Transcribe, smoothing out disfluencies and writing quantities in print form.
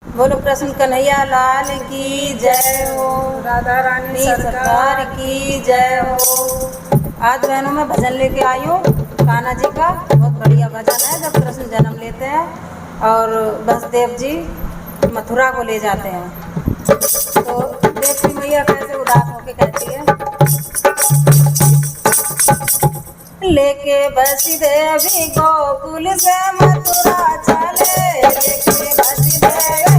बोलो कृष्ण कन्हैया लाल की जय हो, राधा रानी सरकार की जय हो। आज बहनों में भजन लेके आई हूँ कान्हा जी का। बहुत बढ़िया भजन है जब कृष्ण जन्म लेते हैं और वसुदेव जी मथुरा को ले जाते हैं। तो देखती मैया कैसे उदास होके कहती है, लेके वसुदेव गोकुल से मथुरा चले, लेके वसुदेव